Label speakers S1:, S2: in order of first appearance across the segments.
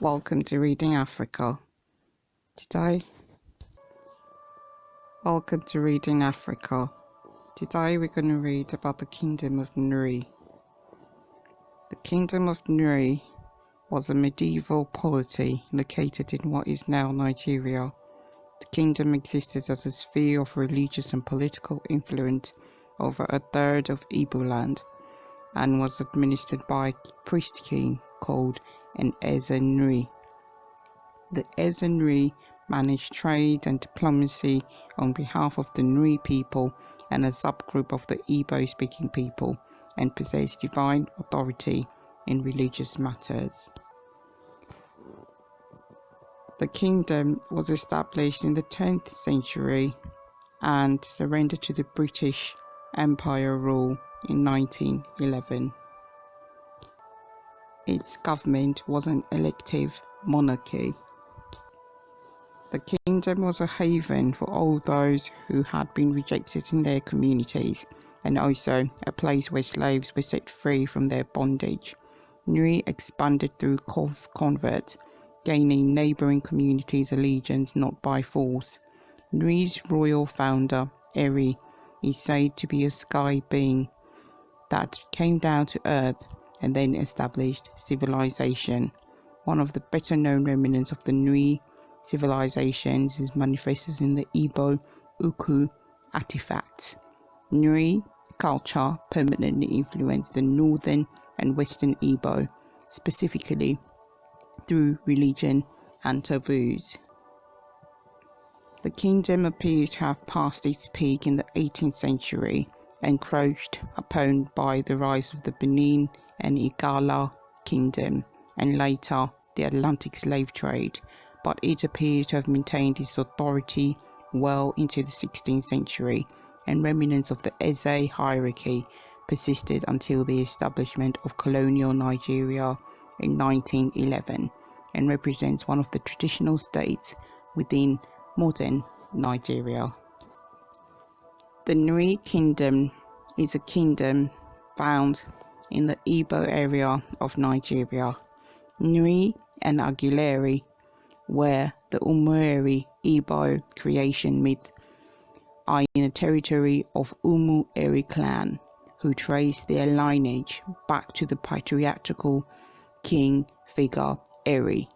S1: Welcome to Reading Africa. Welcome to Reading Africa. Today we're going to read about the Kingdom of Nri. The Kingdom of Nri was a medieval polity located in what is now Nigeria. The kingdom existed as a sphere of religious and political influence over a third of Igbo land and was administered by a priest king called an Nri. The Nri managed trade and diplomacy on behalf of the Nri people and a subgroup of the Igbo-speaking people, and possessed divine authority in religious matters. The kingdom was established in the 10th century and surrendered to the British Empire rule in 1911. Its government was an elective monarchy. The kingdom was a haven for all those who had been rejected in their communities, and also a place where slaves were set free from their bondage. Nri expanded through converts, gaining neighboring communities' allegiance not by force. Nri's royal founder, Nri, is said to be a sky being that came down to earth and then established civilization. One of the better known remnants of the Nri civilizations is manifested in the Igbo Uku artifacts. Nri culture permanently influenced the northern and western Igbo, specifically through religion and taboos. The kingdom appears to have passed its peak in the 18th century, encroached upon by the rise of the Benin and Igala kingdom, and later the Atlantic slave trade, but it appears to have maintained its authority well into the 16th century, and remnants of the Eze hierarchy persisted until the establishment of colonial Nigeria in 1911, and represents one of the traditional states within modern Nigeria. The Nri Kingdom is a kingdom found in the Igbo area of Nigeria. Nri and Aguileri were the Umueri Igbo creation myth are in a territory of Umu Eri clan, who trace their lineage back to the patriarchal king figure Eri.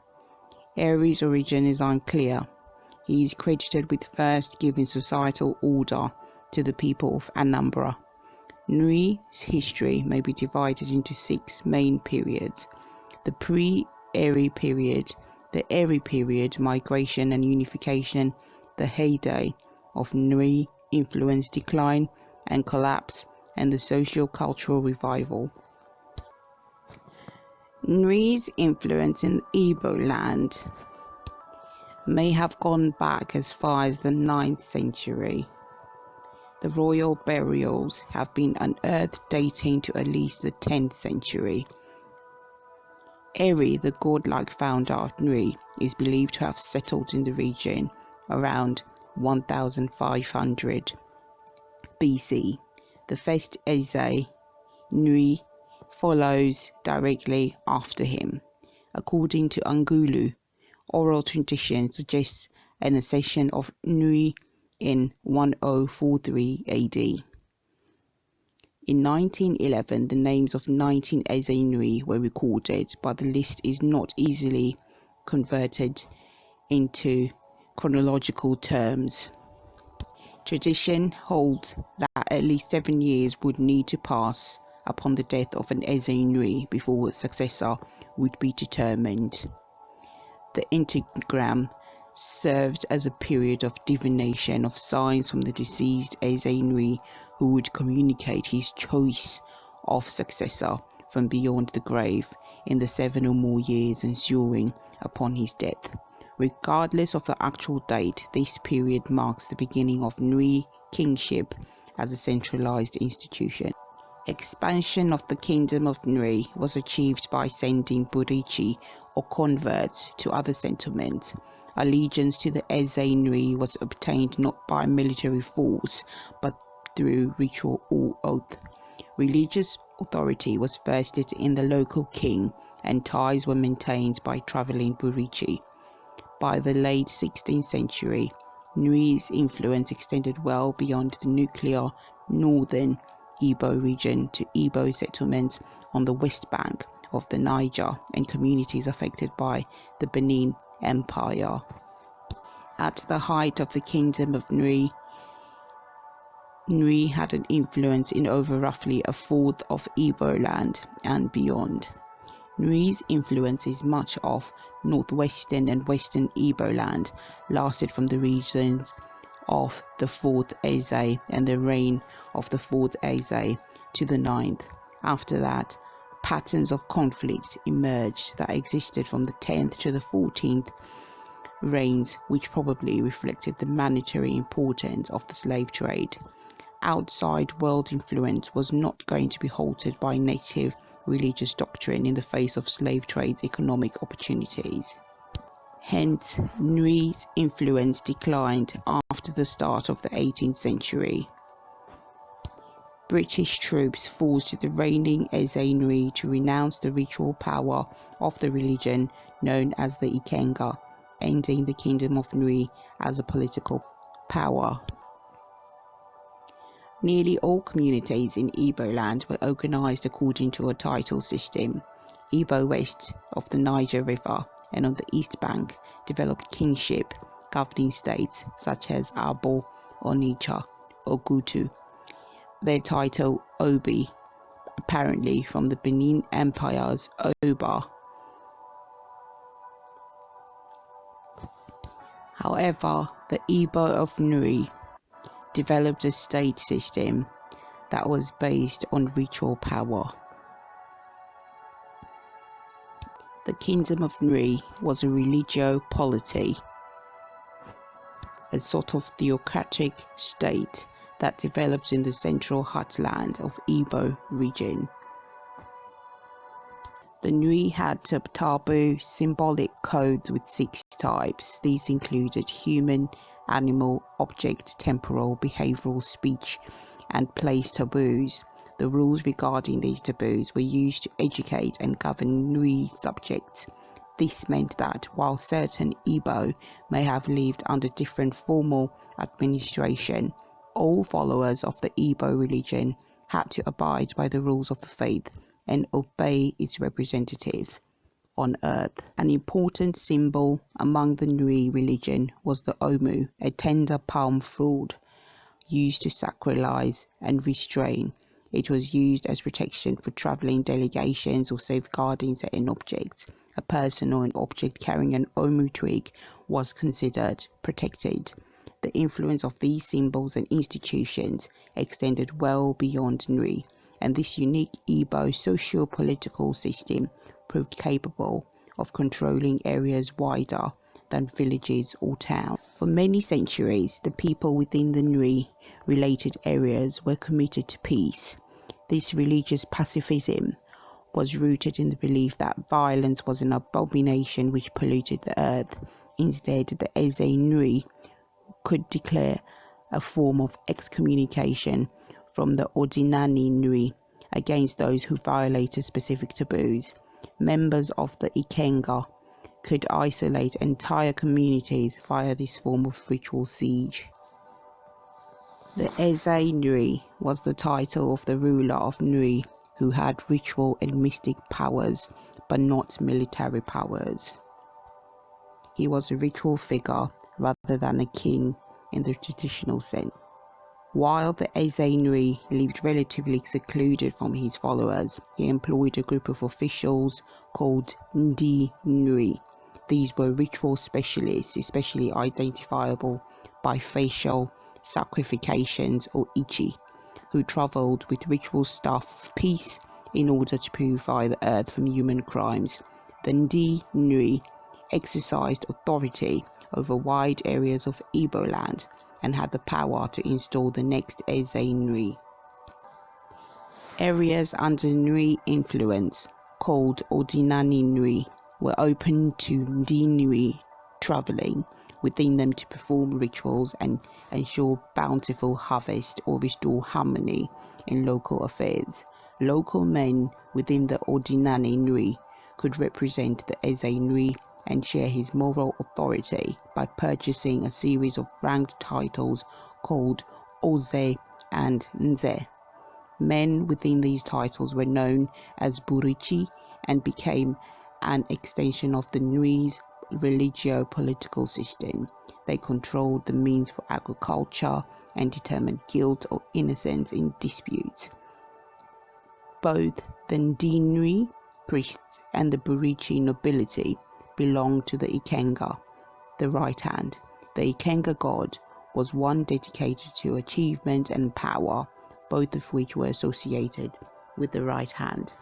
S1: Eri's origin is unclear. He is credited with first giving societal order to the people of Anambra. Nri's history may be divided into 6 main periods: the pre-Eri period, the Eri period, migration and unification, the heyday of Nri influence decline and collapse, and the socio-cultural revival. Nri's influence in Igbo land may have gone back as far as the 9th century. The royal burials have been unearthed dating to at least the 10th century. Eri, the godlike founder of Nri, is believed to have settled in the region around 1500 BC. The first Eze, Nri, follows directly after him. According to Angulu, oral tradition suggests an accession of Nri in 1043 AD. In 1911, the names of 19 Eze Nri were recorded, but the list is not easily converted into chronological terms. Tradition holds that at least 7 years would need to pass upon the death of an Eze Nri before a successor would be determined. The intergram served as a period of divination of signs from the deceased Eze Nri, who would communicate his choice of successor from beyond the grave in the 7 or more years ensuing upon his death. Regardless of the actual date, this period marks the beginning of Nri kingship as a centralized institution. Expansion of the Kingdom of Nri was achieved by sending Burichi or converts to other settlements. Allegiance to the Eze Nri was obtained not by military force, but through ritual or oath. Religious authority was vested in the local king and ties were maintained by travelling Burichi. By the late 16th century, Nri's influence extended well beyond the nuclear northern Igbo region to Igbo settlements on the west bank of the Niger and communities affected by the Benin Empire. At the height of the Kingdom of Nri, Nri had an influence in over roughly a fourth of Igbo land and beyond. Nri's influences much of northwestern and western Igbo land lasted from the regions of the 4th Eze and the reign of the 4th Eze to the 9th. After that, patterns of conflict emerged that existed from the 10th to the 14th reigns, which probably reflected the monetary importance of the slave trade. Outside world influence was not going to be halted by native religious doctrine in the face of slave trade's economic opportunities. Hence, Nri's influence declined after the start of the 18th century. British troops forced the reigning Eze Nri to renounce the ritual power of the religion known as the Ikenga, ending the Kingdom of Nri as a political power. Nearly all communities in Igbo land were organized according to a title system. Igbo west of the Niger River and on the east bank developed kingship governing states such as Abo, Onitsha, Ogutu. Their title Obi, apparently from the Benin Empire's Oba. However, the Igbo of Nri developed a state system that was based on ritual power. The Kingdom of Nri was a religio polity, a sort of theocratic state that developed in the central heartland of Igbo region. The Nri had taboo symbolic codes with 6 types. These included human, animal, object, temporal, behavioral, speech, and place taboos. The rules regarding these taboos were used to educate and govern Nri subjects. This meant that while certain Igbo may have lived under different formal administration, all followers of the Igbo religion had to abide by the rules of the faith and obey its representative on earth. An important symbol among the Nri religion was the Omu, a tender palm fruit used to sacralize and restrain. It was used as protection for traveling delegations or safeguarding certain objects. A person or an object carrying an Omu twig was considered protected. The influence of these symbols and institutions extended well beyond Nri, and this unique Igbo socio-political system proved capable of controlling areas wider than villages or towns. For many centuries, the people within the Nri-related areas were committed to peace. This religious pacifism was rooted in the belief that violence was an abomination which polluted the earth. Instead, the Eze Nri could declare a form of excommunication from the Ordinary Nri against those who violated specific taboos. Members of the Ikenga could isolate entire communities via this form of ritual siege. The Eze Nri was the title of the ruler of Nri who had ritual and mystic powers, but not military powers. He was a ritual figure rather than a king in the traditional sense. While the Eze Nri lived relatively secluded from his followers, he employed a group of officials called Nri Nri. These were ritual specialists, especially identifiable by facial sacrifications or ichi, who travelled with ritual staff of peace in order to purify the earth from human crimes. The Nri Nri exercised authority over wide areas of Igbo land and had the power to install the next Eze Nri. Areas under Nri influence, called Ordinary Nri, were open to Nri Nri travelling within them to perform rituals and ensure bountiful harvest or restore harmony in local affairs. Local men within the Ordinary Nri could represent the Eze Nri and share his moral authority by purchasing a series of ranked titles called Oze and Nze. Men within these titles were known as Burichi and became an extension of the Nri's religio-political system. They controlled the means for agriculture and determined guilt or innocence in disputes. Both the Nri priests and the Burichi nobility belonged to the Ikenga, the right hand. The Ikenga god was one dedicated to achievement and power, both of which were associated with the right hand.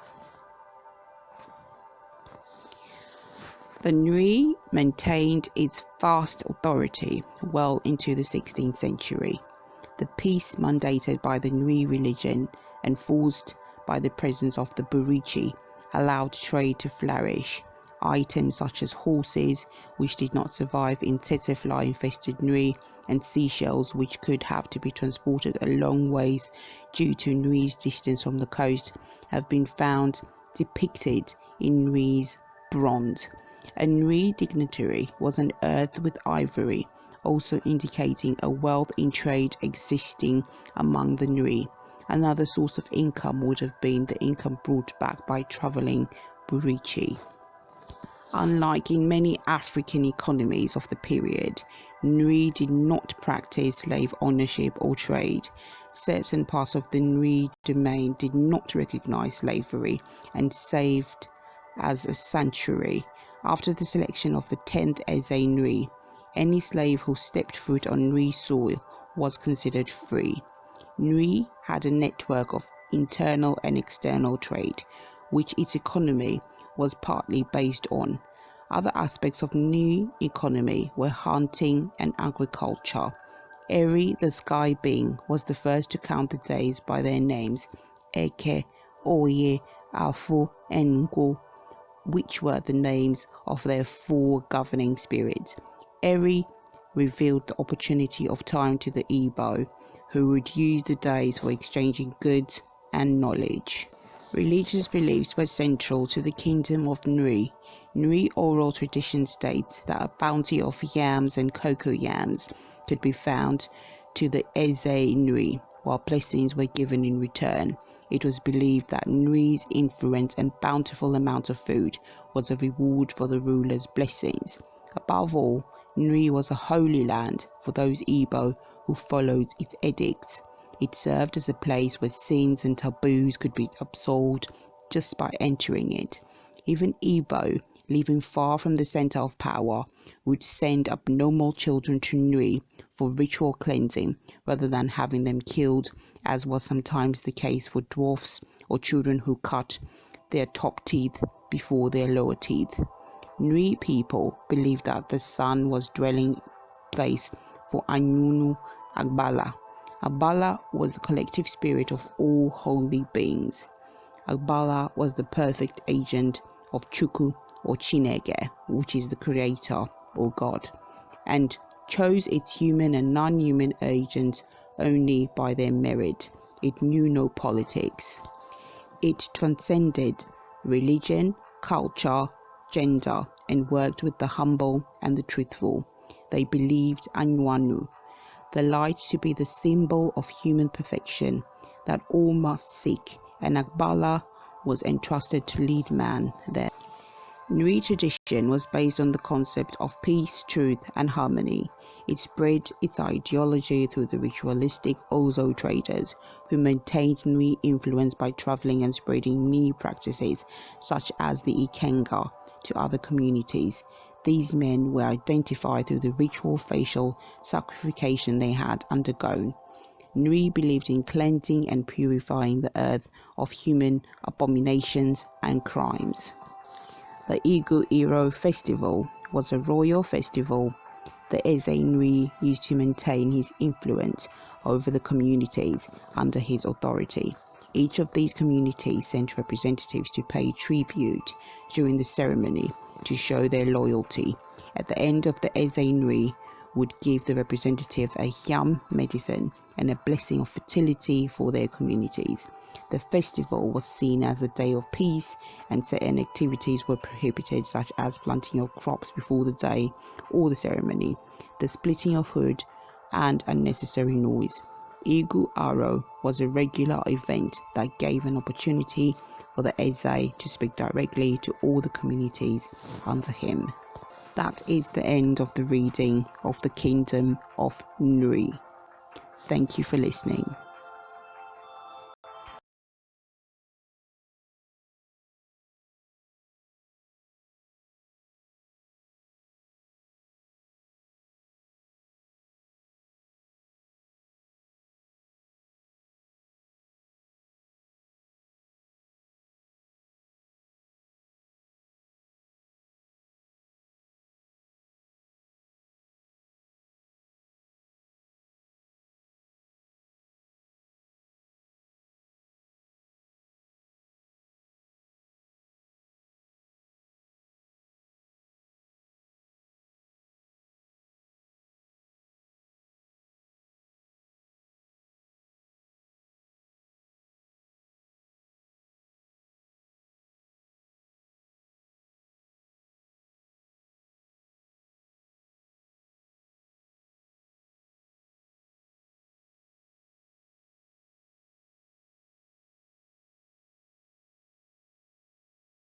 S1: The Nri maintained its vast authority well into the 16th century. The peace mandated by the Nri religion, enforced by the presence of the Burichi, allowed trade to flourish. Items such as horses, which did not survive in tsetse-fly-infested Nri, and seashells, which could have to be transported a long ways due to Nri's distance from the coast, have been found depicted in Nri's bronze. A Nri dignitary was unearthed with ivory, also indicating a wealth in trade existing among the Nri. Another source of income would have been the income brought back by traveling Burichi. Unlike in many African economies of the period, Nri did not practice slave ownership or trade. Certain parts of the Nri domain did not recognize slavery and served as a sanctuary. After the selection of the 10th Eze Nri, any slave who stepped foot on Nri soil was considered free. Nri had a network of internal and external trade, which its economy was partly based on. Other aspects of Nri economy were hunting and agriculture. Eri, the sky being, was the first to count the days by their names, Eke, Oye, Afo, and Ngo, which were the names of their four governing spirits. Eri revealed the opportunity of time to the Igbo, who would use the days for exchanging goods and knowledge. Religious beliefs were central to the kingdom of Nri. Nri oral tradition states that a bounty of yams and cocoa yams could be found to the Eze Nri, while blessings were given in return. It was believed that Nri's influence and bountiful amount of food was a reward for the ruler's blessings. Above all, Nri was a holy land for those Igbo who followed its edicts. It served as a place where sins and taboos could be absolved just by entering it. Even Igbo, living far from the center of power, would send abnormal children to Nri for ritual cleansing rather than having them killed, as was sometimes the case for dwarfs or children who cut their top teeth before their lower teeth. Nri people believed that the sun was dwelling place for Anyunu Agbala. Agbala was the collective spirit of all holy beings. Agbala was the perfect agent of Chukwu or Chineke, which is the creator or God, and chose its human and non-human agents only by their merit. It knew no politics. It transcended religion, culture, gender, and worked with the humble and the truthful. They believed Anyuanu, the light, to be the symbol of human perfection that all must seek, and Agbala was entrusted to lead man there. Nri tradition was based on the concept of peace, truth, and harmony. It spread its ideology through the ritualistic Ozo traders, who maintained Nri influence by traveling and spreading Nri practices, such as the Ikenga, to other communities. These men were identified through the ritual facial sacrification they had undergone. Nri believed in cleansing and purifying the earth of human abominations and crimes. The Igu Iro festival was a royal festival the Eze Nri used to maintain his influence over the communities under his authority. Each of these communities sent representatives to pay tribute during the ceremony to show their loyalty. At the end of the Eze Nri would give the representative a yam medicine and a blessing of fertility for their communities. The festival was seen as a day of peace, and certain activities were prohibited, such as planting of crops before the day or the ceremony, the splitting of wood, and unnecessary noise. Igu Aro was a regular event that gave an opportunity for the Eze to speak directly to all the communities under him. That is the end of the reading of the Kingdom of Nri. Thank you for listening.